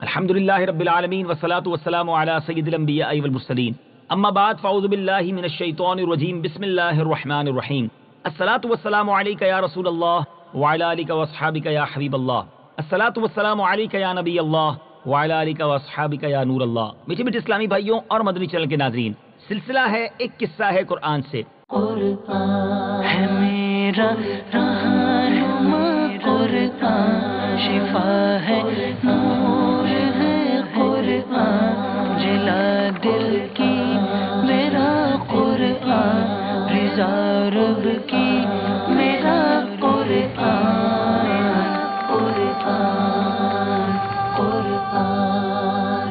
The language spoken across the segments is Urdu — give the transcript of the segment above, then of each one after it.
الحمد للہ رب العالمین والصلاة والسلام علی سید الانبیاء والمرسلین اما بعد فاعوذ باللہ من الشیطان الرجیم بسم اللہ الرحمن الرحیم الصلاة والسلام علیک یا رسول اللہ وعلی آلک واصحابک یا حبیب اللہ الصلاة والسلام علیک یا نبی اللہ وعلی آلک واصحابک یا نور اللہ۔ میٹھے میٹھے اسلامی بھائیوں اور مدنی چینل کے ناظرین، سلسلہ ہے ایک قصہ ہے قرآن سے۔ قرآن ہے میرا رہنما، قرآن شفا ہے، نور ہے قرآن، جلا دل کی میرا قرآن، رضا رب کی میرا قرآن، قرآن قرآن۔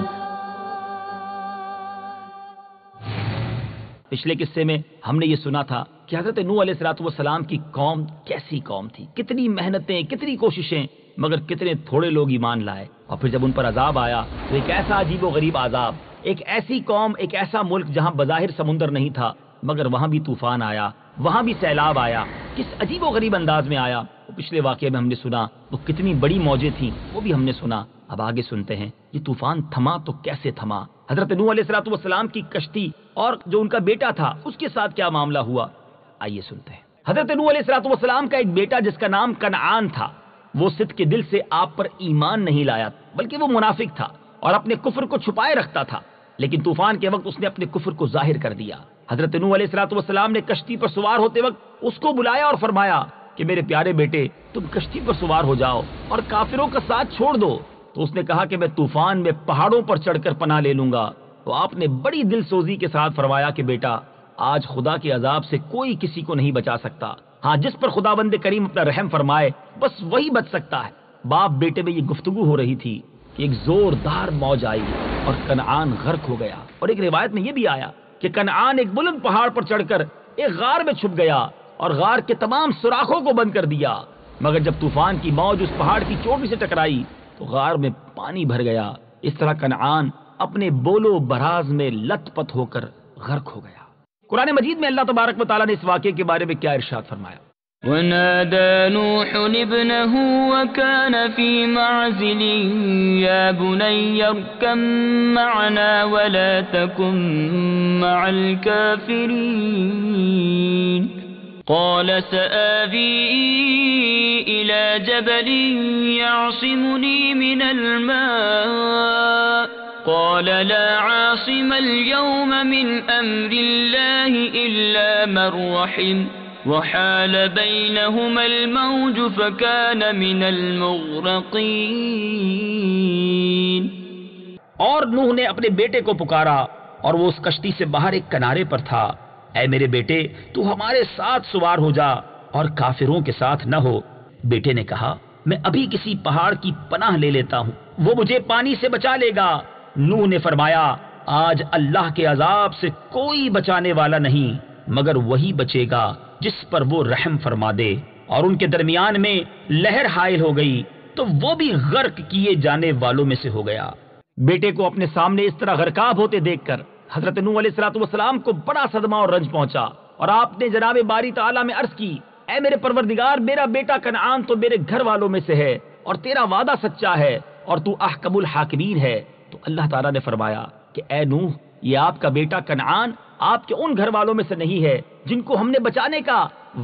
پچھلے قصے میں ہم نے یہ سنا تھا کہ حضرت نوح علیہ السلام کی قوم کیسی قوم تھی، کتنی محنتیں، کتنی کوششیں، مگر کتنے تھوڑے لوگ ایمان لائے۔ اور پھر جب ان پر عذاب آیا تو ایک ایسا عجیب و غریب عذاب، ایک ایسی قوم، ایک ایسا ملک جہاں بظاہر سمندر نہیں تھا مگر وہاں بھی طوفان آیا، وہاں بھی سیلاب آیا۔ کس عجیب و غریب انداز میں آیا، وہ پچھلے واقعے میں ہم نے سنا، وہ کتنی بڑی موجیں تھیں وہ بھی ہم نے سنا۔ اب آگے سنتے ہیں یہ طوفان تھما تو کیسے تھما، حضرت نوح علیہ السلام کی کشتی اور جو ان کا بیٹا تھا اس کے ساتھ کیا معاملہ ہوا، آئیے سنتے ہیں۔ حضرت نوح علیہ السلام کا ایک بیٹا جس کا نام کنعان تھا، وہ صدق کے دل سے آپ پر ایمان نہیں لایا، بلکہ وہ منافق تھا اور اپنے کفر کو چھپائے رکھتا تھا، لیکن طوفان کے وقت اس نے اپنے کفر کو ظاہر کر دیا۔ حضرت نوح علیہ السلام نے کشتی پر سوار ہوتے وقت اس کو بلایا اور فرمایا کہ میرے پیارے بیٹے تم کشتی پر سوار ہو جاؤ اور کافروں کا ساتھ چھوڑ دو۔ تو اس نے کہا کہ میں طوفان میں پہاڑوں پر چڑھ کر پناہ لے لوں گا۔ تو آپ نے بڑی دل سوزی کے ساتھ فرمایا کہ بیٹا آج خدا کے عذاب سے کوئی کسی کو نہیں بچا سکتا، ہاں جس پر خداوند کریم اپنا رحم فرمائے بس وہی بچ سکتا ہے۔ باپ بیٹے میں یہ گفتگو ہو رہی تھی کہ ایک زوردار موج آئی اور کنعان غرق ہو گیا۔ اور ایک روایت میں یہ بھی آیا کہ کنعان ایک بلند پہاڑ پر چڑھ کر ایک غار میں چھپ گیا اور غار کے تمام سوراخوں کو بند کر دیا، مگر جب طوفان کی موج اس پہاڑ کی چوٹی سے ٹکرائی تو غار میں پانی بھر گیا۔ اس طرح کنعان اپنے بولو براز میں لت پت ہو کر غرق ہو گیا۔ قرآن مجید میں اللہ تبارک و تعالیٰ نے اس واقعے کے بارے میں کیا ارشاد فرمایا؟ ونادى نوح ابنه وكان في معزل يا بني اركب معنا ولا تكن مع الكافرين قال سآوي إلى جبل يعصمني من الماء قال لا عاصم اليوم من أمر الله إلا من رحم وحال بينهما الموج فكان من المغرقين۔ اور نوح نے اپنے بیٹے کو پکارا اور وہ اس کشتی سے باہر ایک کنارے پر تھا۔ اے میرے بیٹے تو ہمارے ساتھ سوار ہو جا اور کافروں کے ساتھ نہ ہو۔ بیٹے نے کہا میں ابھی کسی پہاڑ کی پناہ لے لیتا ہوں، وہ مجھے پانی سے بچا لے گا۔ نوح نے فرمایا آج اللہ کے عذاب سے کوئی بچانے والا نہیں مگر وہی بچے گا جس پر وہ رحم فرما دے۔ اور ان کے درمیان میں لہر حائل ہو گئی تو وہ بھی غرق کیے جانے والوں میں سے ہو گیا۔ بیٹے کو اپنے سامنے اس طرح غرقاب ہوتے دیکھ کر حضرت نوح علیہ السلام کو بڑا صدمہ اور رنج پہنچا، اور آپ نے جناب باری تعالیٰ میں عرض کی اے میرے پروردگار میرا بیٹا کنعان تو میرے گھر والوں میں سے ہے اور تیرا وعدہ سچا ہے اور تو احکم الحاکمین ہے۔ تو اللہ تعالیٰ نے فرمایا کہ اے نوح یہ آپ کا بیٹا کنعان آپ کے ان گھر والوں میں سے نہیں ہے جن کو ہم نے بچانے کا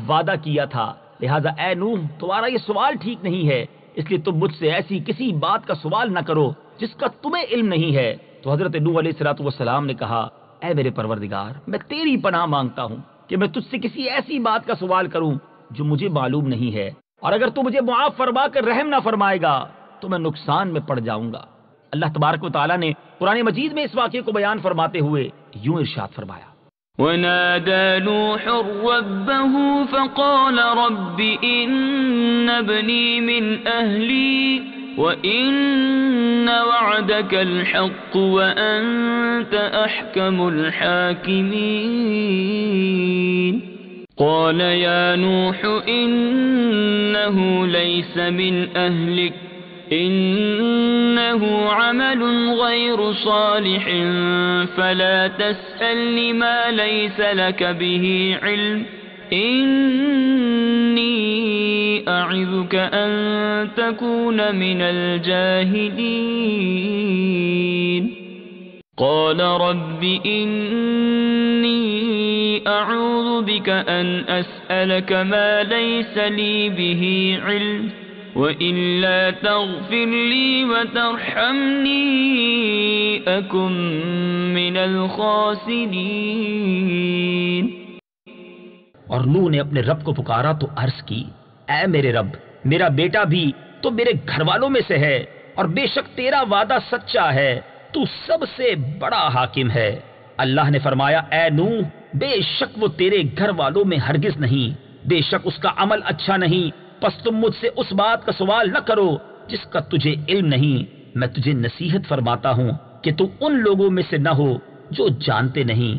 وعدہ کیا تھا، لہٰذا اے نوح تمہارا یہ سوال ٹھیک نہیں ہے، اس لیے تم مجھ سے ایسی کسی بات کا سوال نہ کرو جس کا تمہیں علم نہیں ہے۔ تو حضرت نوح علیہ السلام نے کہا اے میرے پروردگار میں تیری پناہ مانگتا ہوں کہ میں تجھ سے کسی ایسی بات کا سوال کروں جو مجھے معلوم نہیں ہے، اور اگر تو مجھے معاف فرما کر رحم نہ فرمائے گا تو میں نقصان میں پڑ جاؤں گا۔ اللہ تبارک و تعالیٰ نے قرآن مجید میں اس واقعے کو بیان فرماتے ہوئے یوں ارشاد فرمایا ونادى نوح ربه فقال رب إن ابني من أهلي وإن وعدك الحق وأنت أحكم الحاكمين قال يا نوح إنه ليس من أهلك إنه عمل غير صالح فلا تسألني ما ليس لك به علم إني أعظك أن تكون من الجاهلين۔ قال رب إني أعوذ بك أن أسألك ما ليس لي به علم وإلا تغفر لي وترحمني أكن من الخاسرين۔ اور نوح نے اپنے رب کو پکارا تو عرض کی، اے میرے رب، میرا بیٹا بھی تو میرے گھر والوں میں سے ہے، اور بے شک تیرا وعدہ سچا ہے، تو سب سے بڑا حاکم ہے۔ اللہ نے فرمایا، اے نوح، بے شک وہ تیرے گھر والوں میں ہرگز نہیں، بے شک اس کا عمل اچھا نہیں، پس تم مجھ سے اس بات کا سوال نہ کرو جس کا تجھے علم نہیں۔ میں تجھے نصیحت فرماتا ہوں کہ تو ان لوگوں میں سے نہ ہو جو جانتے نہیں۔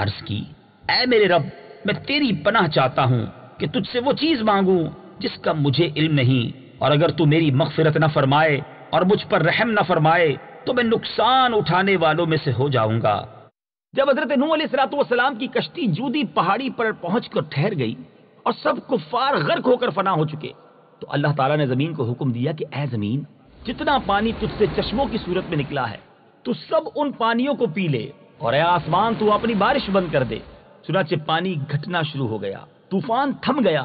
عرض کی، اے میرے رب، میں تیری پناہ چاہتا ہوں کہ تجھ سے وہ چیز مانگوں جس کا مجھے علم نہیں، اور اگر تو میری مغفرت نہ فرمائے اور مجھ پر رحم نہ فرمائے تو میں نقصان اٹھانے والوں میں سے ہو جاؤں گا۔ جب حضرت نوح علیہ السلام کی کشتی جودی پہاڑی پر پہنچ کر ٹھہر گئی اور سب کفار غرق ہو کر فنا ہو چکے، تو اللہ تعالیٰ نے زمین کو حکم دیا کہ اے زمین، جتنا پانی تجھ سے چشموں کی صورت میں نکلا ہے تو سب ان پانیوں کو پی لے، اور اے آسمان تو اپنی بارش بند کر دے۔ چنانچہ پانی گھٹنا شروع ہو گیا، طوفان تھم گیا۔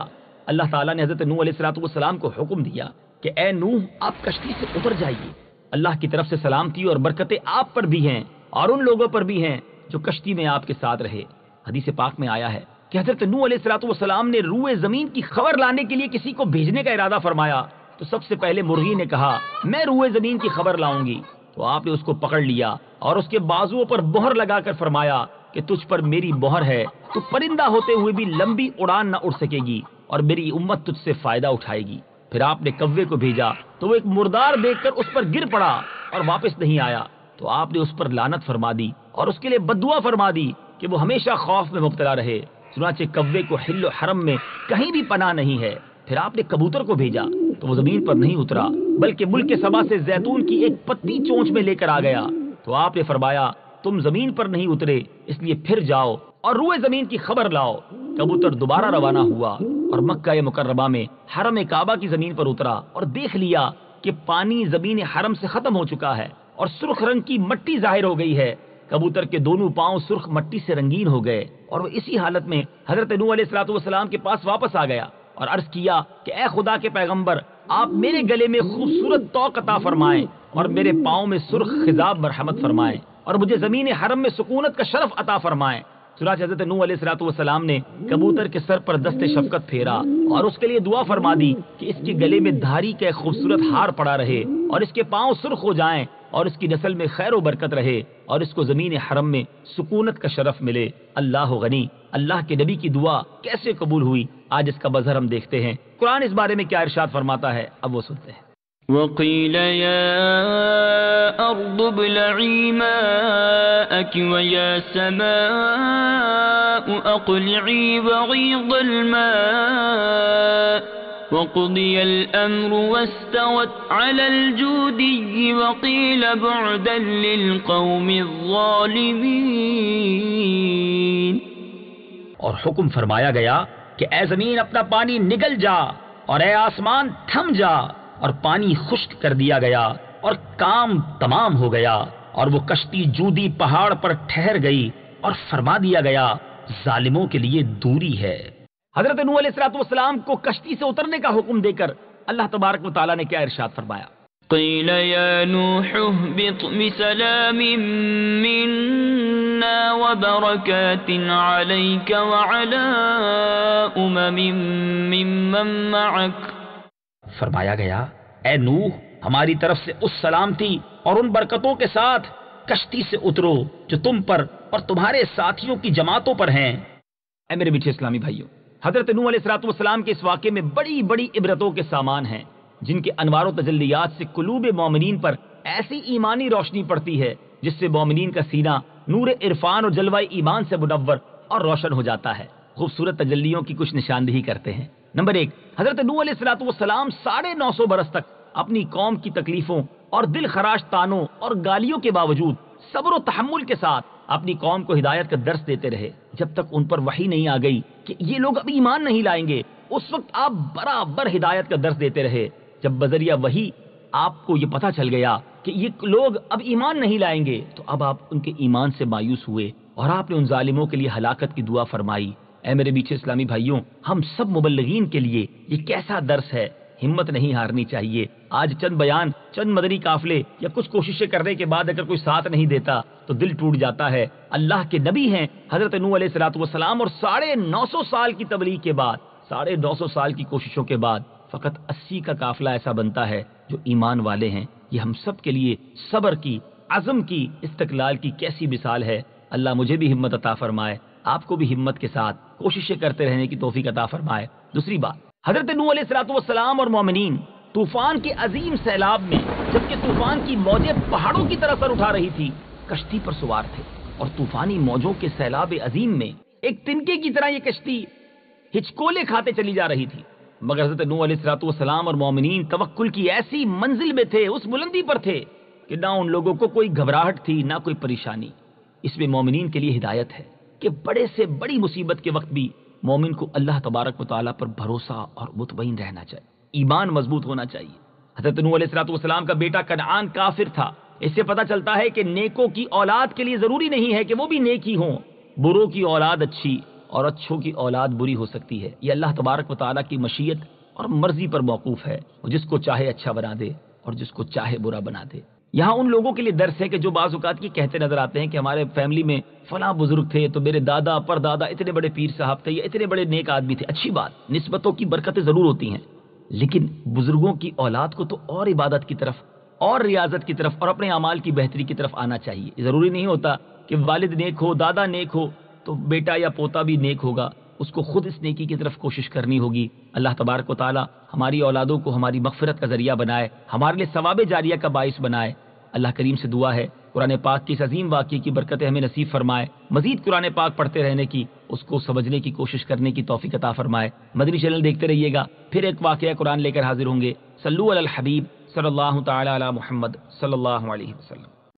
اللہ تعالیٰ نے حضرت نوح علیہ السلام کو حکم دیا کہ اے نوح، آپ کشتی سے اتر جائیے، اللہ کی طرف سے سلامتی اور برکتیں آپ پر بھی ہیں اور ان لوگوں پر بھی ہیں جو کشتی میں آپ کے ساتھ رہے۔ حدیث پاک میں آیا ہے کہ حضرت نوح علیہ السلام نے روئے زمین کی خبر لانے کے لیے کسی کو بھیجنے کا ارادہ فرمایا تو سب سے پہلے مرغی نے کہا، میں روئے زمین کی خبر لاؤں گی، تو آپ نے اس کو پکڑ لیا اور اس کے بازوؤں پر مہر لگا کر فرمایا کہ تجھ پر میری مہر ہے، تو پرندہ ہوتے ہوئے بھی لمبی اڑان نہ اڑ سکے گی اور میری امت تجھ سے فائدہ اٹھائے گی۔ پھر آپ نے کوے کو بھیجا تو وہ ایک مردار دیکھ کر اس پر گر پڑا اور واپس نہیں آیا، تو آپ نے اس پر لعنت فرما دی اور اس کے لیے بددعا فرما دی کہ وہ ہمیشہ خوف میں مبتلا رہے۔ چنانچہ کوے کو حل و حرم میں کہیں بھی پناہ نہیں ہے۔ پھر آپ نے کبوتر کو بھیجا تو وہ زمین پر نہیں اترا بلکہ ملک سبا سے زیتون کی ایک پتی چونچ میں لے کر آ گیا، تو آپ نے فرمایا تم زمین پر نہیں اترے، اس لیے پھر جاؤ اور روئے زمین کی خبر لاؤ۔ کبوتر دوبارہ روانہ ہوا اور مکہ مکرمہ میں حرم کعبہ کی زمین پر اترا اور دیکھ لیا کہ پانی زمین حرم سے ختم ہو چکا ہے اور سرخ رنگ کی مٹی ظاہر ہو گئی ہے۔ کبوتر کے دونوں پاؤں سرخ مٹی سے رنگین ہو گئے اور وہ اسی حالت میں حضرت نوح علیہ السلام کے پاس واپس آ گیا اور عرض کیا کہ اے خدا کے پیغمبر، آپ میرے گلے میں خوبصورت طوق عطا فرمائیں اور میرے پاؤں میں سرخ خضاب مرحمت فرمائیں اور مجھے زمین حرم میں سکونت کا شرف عطا فرمائیں۔ چنانچہ حضرت نوح علیہ السلام نے کبوتر کے سر پر دست شفقت پھیرا اور اس کے لیے دعا فرما دی کہ اس کے گلے میں دھاری کا ایک خوبصورت ہار پڑا رہے اور اس کے پاؤں سرخ ہو جائیں اور اس کی نسل میں خیر و برکت رہے اور اس کو زمین حرم میں سکونت کا شرف ملے۔ اللہ غنی، اللہ کے نبی کی دعا کیسے قبول ہوئی، آج اس کا مظہر ہم دیکھتے ہیں۔ قرآن اس بارے میں کیا ارشاد فرماتا ہے، اب وہ سنتے ہیں۔ وقيل يا أرض ابلعي ماءك ويا سماء أقلعي وغيض الماء وقضي الأمر واستوت على الجودي وقيل بعدا للقوم الظالمين۔ اور حکم فرمایا گیا کہ اے زمین اپنا پانی نگل جا اور اے آسمان تھم جا، اور پانی خشک کر دیا گیا اور کام تمام ہو گیا اور وہ کشتی جودی پہاڑ پر ٹھہر گئی اور فرما دیا گیا ظالموں کے لیے دوری ہے۔ حضرت نوح علیہ السلام کو کشتی سے اترنے کا حکم دے کر اللہ تبارک و تعالیٰ نے کیا ارشاد فرمایا؟ قیل یا نوح اهبط بسلام منا وبرکات علیک وعلی ممن معک۔ فرمایا گیا اے نوح، ہماری طرف سے اس سلامتی اور ان برکتوں کے ساتھ کشتی سے اترو جو تم پر اور تمہارے ساتھیوں کی جماعتوں پر ہیں۔ اے میرے میٹھے اسلامی بھائیوں، حضرت نوح علیہ السلام کے اس واقعے میں بڑی بڑی عبرتوں کے سامان ہیں جن کے انوار و تجلیات سے قلوب مومنین پر ایسی ایمانی روشنی پڑتی ہے جس سے مومنین کا سینہ نور عرفان اور جلوہ ایمان سے منور اور روشن ہو جاتا ہے۔ خوبصورت تجلیوں کی کچھ نشاندہی کرتے ہیں۔ نمبر 1، حضرت نوح علیہ السلام 950 برس تک اپنی قوم کی تکلیفوں اور دل خراش تانوں اور گالیوں کے باوجود صبر و تحمل کے ساتھ اپنی قوم کو ہدایت کا درس دیتے رہے جب تک ان پر وحی نہیں آ گئی کہ یہ لوگ اب ایمان نہیں لائیں گے۔ اس وقت آپ برابر ہدایت کا درس دیتے رہے۔ جب بذریعہ وحی آپ کو یہ پتہ چل گیا کہ یہ لوگ اب ایمان نہیں لائیں گے، تو اب آپ ان کے ایمان سے مایوس ہوئے اور آپ نے ان ظالموں کے لیے ہلاکت کی دعا فرمائی۔ اے میرے میٹھے اسلامی بھائیوں، ہم سب مبلغین کے لیے یہ کیسا درس ہے، ہمت نہیں ہارنی چاہیے۔ آج چند بیان، چند مدنی قافلے یا کچھ کوششیں کرنے کے بعد اگر کوئی ساتھ نہیں دیتا تو دل ٹوٹ جاتا ہے۔ اللہ کے نبی ہیں حضرت نوح علیہ السلام، اور 950 سال کی تبلیغ کے بعد، 950 سال کی کوششوں کے بعد فقط 80 کا قافلہ ایسا بنتا ہے جو ایمان والے ہیں۔ یہ ہم سب کے لیے صبر کی، عزم کی، استقلال کی کیسی مثال ہے۔ اللہ مجھے بھی ہمت عطا فرمائے، آپ کو بھی ہمت کے ساتھ کوششیں کرتے رہنے کی توفیق عطا فرمائے۔ دوسری بات، حضرت نوح علیہ السلام اور مومنین طوفان کے عظیم سیلاب میں، جبکہ طوفان کی موجیں پہاڑوں کی طرح سر اٹھا رہی تھی، کشتی پر سوار تھے، اور طوفانی موجوں کے سیلاب عظیم میں ایک تنکے کی طرح یہ کشتی ہچکولے کھاتے چلی جا رہی تھی، مگر حضرت نوح علیہ السلام اور مومنین توکل کی ایسی منزل میں تھے، اس بلندی پر تھے کہ نہ ان لوگوں کو کوئی گھبراہٹ تھی، نہ کوئی پریشانی۔ اس میں مومنین کے لیے ہدایت ہے کہ بڑے سے بڑی مصیبت کے وقت بھی مومن کو اللہ تبارک و تعالیٰ پر بھروسہ اور مطمئن رہنا چاہیے، ایمان مضبوط ہونا چاہیے۔ حضرت نوح علیہ السلام کا بیٹا کنعان کافر تھا۔ اس سے پتہ چلتا ہے کہ نیکوں کی اولاد کے لیے ضروری نہیں ہے کہ وہ بھی نیکی ہوں، بروں کی اولاد اچھی اور اچھوں کی اولاد بری ہو سکتی ہے۔ یہ اللہ تبارک و تعالیٰ کی مشیت اور مرضی پر موقوف ہے، وہ جس کو چاہے اچھا بنا دے اور جس کو چاہے برا بنا دے۔ یہاں ان لوگوں کے لیے درس ہے کہ جو بعض اوقات یہ کہتے نظر آتے ہیں کہ ہمارے فیملی میں فلاں بزرگ تھے تو میرے دادا پر دادا اتنے بڑے پیر صاحب تھے یا اتنے بڑے نیک آدمی تھے۔ اچھی بات، نسبتوں کی برکتیں ضرور ہوتی ہیں، لیکن بزرگوں کی اولاد کو تو اور عبادت کی طرف اور ریاضت کی طرف اور اپنے اعمال کی بہتری کی طرف آنا چاہیے۔ ضروری نہیں ہوتا کہ والد نیک ہو، دادا نیک ہو تو بیٹا یا پوتا بھی نیک ہوگا، اس کو خود اس نیکی کی طرف کوشش کرنی ہوگی۔ اللہ تبارک و تعالی ہماری اولادوں کو ہماری مغفرت کا ذریعہ بنائے، ہمارے لیے ثواب جاریہ کا باعث بنائے۔ اللہ کریم سے دعا ہے قرآن پاک کی اس عظیم واقعے کی برکتیں ہمیں نصیب فرمائے، مزید قرآن پاک پڑھتے رہنے کی، اس کو سمجھنے کی کوشش کرنے کی توفیق عطا فرمائے۔ مدنی چینل دیکھتے رہیے گا، پھر ایک واقعہ قرآن لے کر حاضر ہوں گے۔ صلو علی الحبیب صلی اللہ تعالی علی محمد صلی اللہ علیہ وسلم۔